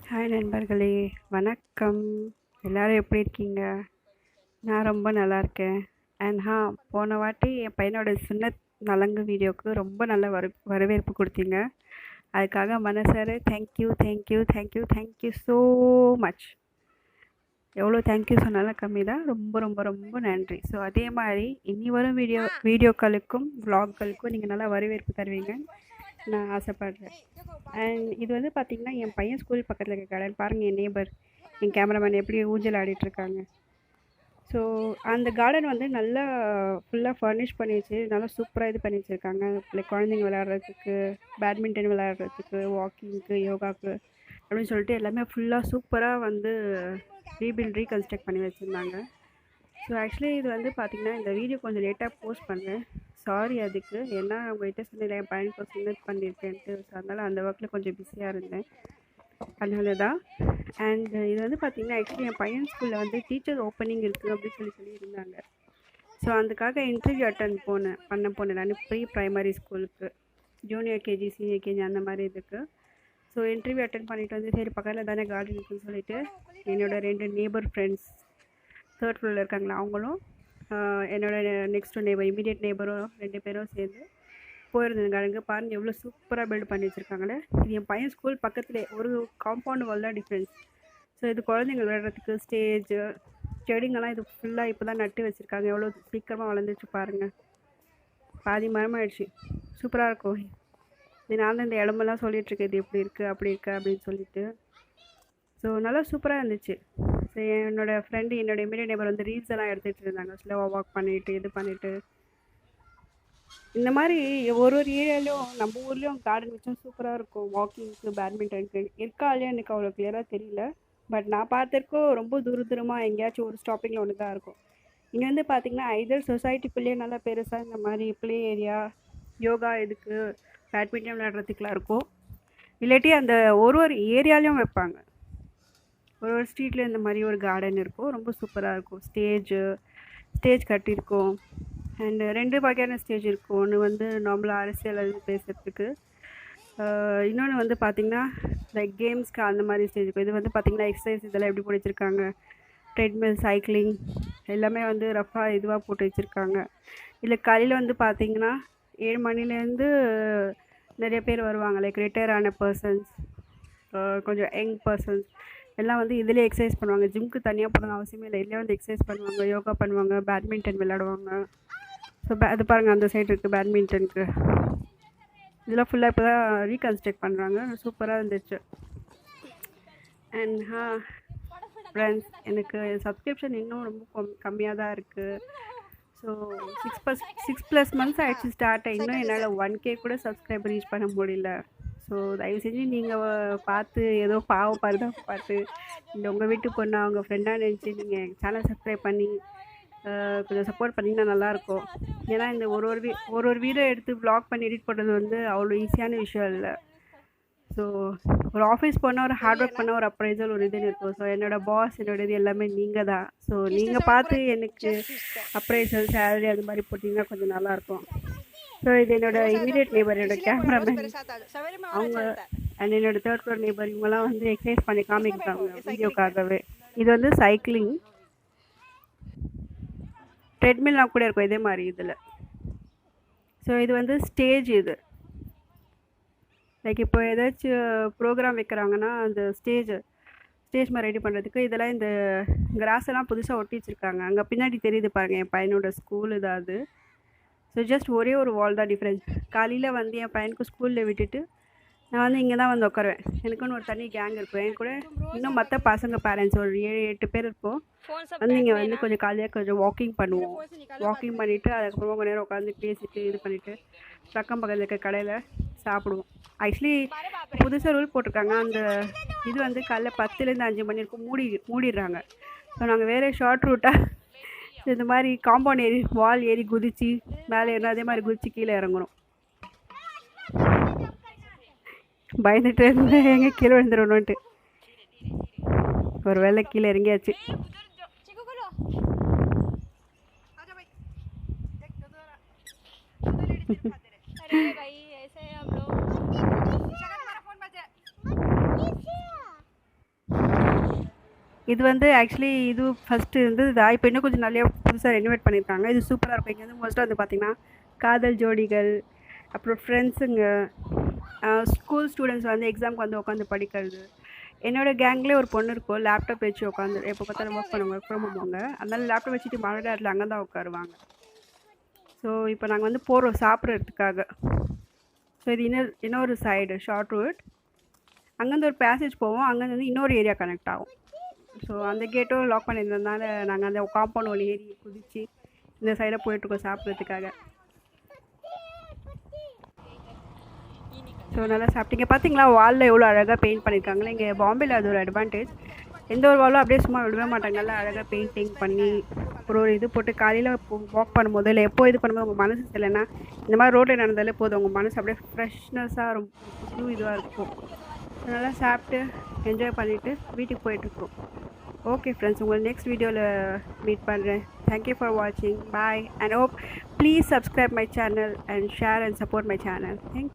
Hi நண்பர்களே, வணக்கம். எல்லாரும் எப்படி இருக்கீங்க? நான் ரொம்ப நல்லா இருக்கேன். போன வாட்டி என் பையனோட சுன்னத் நலங்கு வீடியோவுக்கு ரொம்ப நல்ல வரவேற்பு கொடுத்தீங்க. அதுக்காக மனசார thank you thank you thank you thank you so much. எவ்வளோ தேங்க்யூ சொன்னாலும் கம்மி தான். ரொம்ப ரொம்ப ரொம்ப நன்றி. ஸோ அதே மாதிரி இனி வரும் வீடியோக்களுக்கும் விலாக்களுக்கும் நீங்கள் நல்லா வரவேற்பு தருவீங்க நான் ஆசைப்படுறேன். இது வந்து பார்த்திங்கன்னா என் பையன் ஸ்கூல் பக்கத்தில் இருக்க கார்டன் பாருங்கள். என் நேபர், என் கேமராமேன் எப்படி ஊஞ்சல் ஆடிட்டுருக்காங்க. ஸோ அந்த கார்டன் வந்து நல்லா ஃபுல்லாக ஃபர்னிஷ் பண்ணி வச்சு நல்லா சூப்பராக இது பண்ணி வச்சுருக்காங்க. லைக் குழந்தைங்க விளையாடுறதுக்கு, பேட்மிண்டன் விளையாடுறதுக்கு, வாக்கிங்க்கு, யோகாவுக்கு அப்படின்னு சொல்லிட்டு எல்லாமே ஃபுல்லாக சூப்பராக வந்து ரீகன்ஸ்ட்ரக்ட் பண்ணி வச்சுருந்தாங்க. ஸோ ஆக்சுவலி இது வந்து பார்த்திங்கன்னா இந்த வீடியோ கொஞ்சம் லேட்டாக போஸ்ட் பண்ணேன். சாரி அதுக்கு. ஏன்னா உங்கள்கிட்ட சொன்னேன் என் பையனுக்கு சின்னத் பண்ணியிருக்கேன்ட்டு. ஸோ அதனால் அந்த ஒர்க்கில் கொஞ்சம் பிஸியாக இருந்தேன். அதனால தான். இது வந்து பார்த்திங்கன்னா ஆக்சுவலி என் பையன் ஸ்கூலில் வந்து டீச்சர் ஓப்பனிங் இருக்குது அப்படின்னு சொல்லியிருந்தாங்க. ஸோ அதுக்காக இன்டர்வியூ பண்ண போனேன் நான் ப்ரீ ப்ரைமரி ஸ்கூலுக்கு, ஜூனியர் கேஜி, சீனியர் கேஜி அந்த மாதிரி இதுக்கு. ஸோ இன்டர்வியூ அட்டன் பண்ணிவிட்டு வந்து சரி பக்கத்தில் தானே கார்டன் இருக்குன்னு சொல்லிவிட்டு என்னோடய 2 நேபர் ஃப்ரெண்ட்ஸ் 3rd ஃப்ளோரில் இருக்காங்களா அவங்களும், என்னோடய நெக்ஸ்ட் நேபர் இமீடியட் நேபரும் 2 பேரும் சேர்ந்து போயிருந்தேன் கார்டனுக்கு. பாருங்கள் எவ்வளோ சூப்பராக பில்ட் பண்ணி வச்சுருக்காங்களே. இது என் பையன் ஸ்கூல் பக்கத்துலேயே ஒரு காம்பவுண்ட் வால் தான் டிஃப்ரென்ஸ். ஸோ இது குழந்தைங்க விளையாடுறதுக்கு ஸ்டேஜு, செடிங்கெல்லாம் இது ஃபுல்லாக இப்போ தான் நட்டு வச்சுருக்காங்க. எவ்வளோ சீக்கிரமாக வளர்ந்துச்சு பாருங்கள். பாதி மரமாயிடுச்சு. சூப்பராக இருக்கும். இது நான் தான் இந்த இடமெல்லாம் சொல்லிகிட்ருக்கேன் இது எப்படி இருக்குது அப்படி இருக்குது அப்படின்னு சொல்லிட்டு. ஸோ நல்லா சூப்பராக இருந்துச்சு. ஸோ என்னோடய ஃப்ரெண்டு, என்னோடய இமீடியட் நேபர் வந்து ரீல்ஸ் எல்லாம் எடுத்துகிட்டு இருந்தாங்க. ஸ்லோவாக வாக் பண்ணிவிட்டு இது பண்ணிவிட்டு. இந்த மாதிரி ஒரு ஏரியாலையும் நம்ம ஊர்லேயும் கார்டன் வச்சா சூப்பராக இருக்கும். வாக்கிங்க்கு, பேட்மிண்டனுக்கு இருக்கா இல்லையா எனக்கு அவ்வளோ கிளியராக தெரியல. பட் நான் பார்த்துருக்கோம் ரொம்ப தூரமாக எங்கேயாச்சும் ஒரு ஸ்டாப்பிங்கில் ஒன்று தான் இருக்கும். இங்கே வந்து பார்த்திங்கன்னா ஐதர் சொசைட்டிக்குள்ளேயே நல்லா பெருசாக இந்த மாதிரி ப்ளே ஏரியா, யோகா இதுக்கு, பேட்மிண்டன் விளையாடுறதுக்குலாம் இருக்கும். இல்லாட்டி அந்த ஒரு ஏரியாலையும் வைப்பாங்க. ஒரு ஸ்ட்ரீட்டில் இந்த மாதிரி ஒரு கார்டன் இருக்கும். ரொம்ப சூப்பராக இருக்கும். ஸ்டேஜ் கட்டியிருக்கோம். 2 வகையான ஸ்டேஜ் இருக்கும். ஒன்று வந்து நார்மலாக அரசியல் அது பேசுகிறதுக்கு, இன்னொன்று வந்து பார்த்திங்கன்னா லைக் கேம்ஸ்க்கு அந்த மாதிரி ஸ்டேஜ் இருக்கும். இது வந்து பார்த்திங்கன்னா எக்ஸசைஸ் இதெல்லாம் எப்படி போட்டு வச்சுருக்காங்க. ட்ரெட்மில், சைக்கிளிங் எல்லாமே வந்து ரஃபாக இதுவாக போட்டு வச்சுருக்காங்க. இல்லை காலையில் வந்து பார்த்திங்கன்னா 7 மணிலேருந்து நிறைய பேர் வருவாங்க. லைக் ரிட்டையர் ஆன பர்சன்ஸ், கொஞ்சம் யங் பர்சன்ஸ் எல்லாம் வந்து இதிலே எக்ஸசைஸ் பண்ணுவாங்க. ஜிம்க்கு தனியாக போகணும்னு அவசியமே இல்லை. இதிலே வந்து எக்ஸசைஸ் பண்ணுவாங்க, யோகா பண்ணுவாங்க, பேட்மிண்டன் விளையாடுவாங்க. ஸோ அது பாருங்கள் அந்த சைடு இருக்குது பேட்மிண்டனுக்கு. இதெல்லாம் ஃபுல்லாக இப்போ தான் ரீகன்ஸ்ட்ரக்ட் பண்ணுறாங்க. சூப்பராக இருந்துச்சு. ஃப்ரெண்ட்ஸ், எனக்கு சப்ஸ்கிரிப்ஷன் இன்னும் ரொம்ப கம்மியாக தான் இருக்குது. ஸோ 6+ மந்த்ஸ் ஆகிடுச்சு ஸ்டார்ட் ஆகி. இன்னும் என்னால் 1K கூட சப்ஸ்கிரைபர் ரீச் பண்ண முடியல. ஸோ தயவு செஞ்சு நீங்கள் பார்த்து ஏதோ பாவம் பார்த்து இல்லை உங்கள் வீட்டு பொண்ணு அவங்க ஃப்ரெண்டாக நினச்சி நீங்கள் சேனல் சப்ஸ்கிரைப் பண்ணி கொஞ்சம் சப்போர்ட் பண்ணிங்கன்னா நல்லாயிருக்கும். ஏன்னா இந்த ஒரு வீடியோ எடுத்து வ்ளாக் பண்ணி எடிட் பண்ணுறது வந்து அவ்வளோ ஈஸியான விஷயம் இல்லை. ஸோ ஒரு ஆஃபீஸ் போனால் ஒரு ஹார்ட் ஒர்க் பண்ணால் ஒரு அப்ரைசல் ஒரு இதுன்னு இருக்கும். ஸோ என்னோடய பாஸ், என்னோடய இது எல்லாமே நீங்கள் தான். ஸோ நீங்கள் பார்த்து எனக்கு அப்ரைசல், சேலரி அது மாதிரி போட்டிங்கன்னா கொஞ்சம் நல்லாயிருக்கும். ஸோ இது என்னோடய இமீடியட் நேபர், என்னோடய கேமராமேன் அவங்க, அண்ட் என்னோடய 3rd ஃப்ளோர் நேபர், இவங்கெல்லாம் வந்து எக்ஸசைஸ் பண்ணி காமிக்கிறாங்க வீடியோக்காகவே. இது வந்து சைக்கிளிங், ட்ரெட்மில்லாம் கூட இருக்கும் இதே மாதிரி இதில். ஸோ இது வந்து ஸ்டேஜ். இது லைக் இப்போ ஏதாச்சும் ப்ரோக்ராம் வைக்கிறாங்கன்னா அந்த ஸ்டேஜ் மாதிரி ரெடி பண்ணுறதுக்கு இதெல்லாம் இந்த கிராஸ் எல்லாம் புதுசாக ஒட்டி வச்சுருக்காங்க. அங்கே பின்னாடி தெரியுது பாருங்கள் என் பையனோட ஸ்கூல் இதாவது. ஸோ ஜஸ்ட் ஒரே ஒரு வால் தான் டிஃப்ரென்ஸ். காலையில் வந்து என் பையனுக்கு ஸ்கூலில் விட்டுட்டு நான் வந்து இங்கே தான் வந்து உட்காருவேன். எனக்குன்னு ஒரு தனி கேங் இருக்கும். என் கூட இன்னும் மற்ற பசங்க பேரண்ட்ஸ் ஒரு 7-8 பேர் இருப்போம். வந்து இங்கே வந்து கொஞ்சம் காலையாக கொஞ்சம் வாக்கிங் பண்ணுவோம். வாக்கிங் பண்ணிவிட்டு அதுக்கப்புறமா கொஞ்சம் நேரம் உட்காந்து பேசிட்டு இது பண்ணிவிட்டு பக்கம் பக்கத்தில் இருக்க கடையில் சாப்பிடுவோம். ஆக்சுவலி புதுசாக ரூல் போட்டிருக்காங்க. அந்த இது வந்து காலைல 10லேருந்து 5 மணி இருக்கும் மூடிடுறாங்க. ஸோ நாங்கள் வேறு ஷார்ட் ரூட்டாக இந்த மாதிரி காம்பவுண்ட் ஏறி வால் ஏறி குதித்து மேலே ஏறணும், அதே மாதிரி குதித்து கீழே இறங்கணும். பயந்துட்டு இருந்தேன் எங்கே கீழே விழுந்துடணுன்ட்டு. ஒரு வேளை கீழே இறங்கியாச்சு. இது வந்து ஆக்சுவலி இது ஃபஸ்ட்டு இருந்ததா, இப்போ இன்னும் கொஞ்சம் நிறையா புதுசாக ரெனோவேட் பண்ணியிருக்காங்க. இது சூப்பராக இருக்கும். இங்கே வந்து மோஸ்ட்டாக வந்து பார்த்திங்கன்னா காதல் ஜோடிகள், அப்புறம் ஃப்ரெண்ட்ஸுங்க, ஸ்கூல் ஸ்டூடெண்ட்ஸ் வந்து எக்ஸாமுக்கு வந்து உட்காந்து படிக்கிறது. என்னோடய கேங்லேயே ஒரு பொண்ணு இருக்கும், லேப்டாப் வச்சு உட்காந்து எப்போ பார்த்தாலும் ஒர்க் பண்ணுவாங்க, ஒர்க் ஃப்ரம் ஹோம். அதனால லேப்டாப் வச்சுட்டு மழை நேரத்தில் அங்கே தான் உட்காருவாங்க. ஸோ இப்போ நாங்கள் வந்து போகிறோம் சாப்பிட்றதுக்காக. ஸோ இது இன்னொரு சைடு ஷார்ட் ரூட். அங்கேருந்து ஒரு பேசேஜ் போவோம், அங்கேருந்து வந்து இன்னொரு ஏரியா கனெக்ட் ஆகும். ஸோ அந்த கேட்டும் லாக் பண்ணியிருந்ததுனால நாங்கள் அந்த காம்பவுண்ட் ஒன்று ஏறி குதித்து இந்த சைடில் போயிட்டுருக்கோம் சாப்பிட்றதுக்காக. ஸோ நல்லா சாப்பிட்டீங்க. பார்த்தீங்களா வாலில் எவ்வளோ அழகாக பெயிண்ட் பண்ணியிருக்காங்களே. இங்கே பாம்பேயில் அது ஒரு அட்வான்டேஜ். எந்த ஒரு வாலும் அப்படியே சும்மா விடவே மாட்டாங்க. நல்லா அழகாக பெயிண்டிங் பண்ணி ஒரு இது போட்டு காலையில் வாக் பண்ணும்போது இல்லை எப்போ இது பண்ணும்போது உங்கள் மனசு இல்லைன்னா இந்த மாதிரி ரோட்டில் நடந்தாலே போதும், உங்கள் மனசு அப்படியே ஃப்ரெஷ்னஸாக ரொம்ப புது இதுவாக இருக்கும். நல்லா சாப்பிட்டு என்ஜாய் பண்ணிவிட்டு வீட்டுக்கு போயிட்டுருக்கோம். ஓகே ஃப்ரெண்ட்ஸ், உங்களை நெக்ஸ்ட் வீடியோவில் மீட் பண்ணுறேன். தேங்க்யூ ஃபார் வாட்சிங். Bye and hope please subscribe my channel and share and support my channel. Thank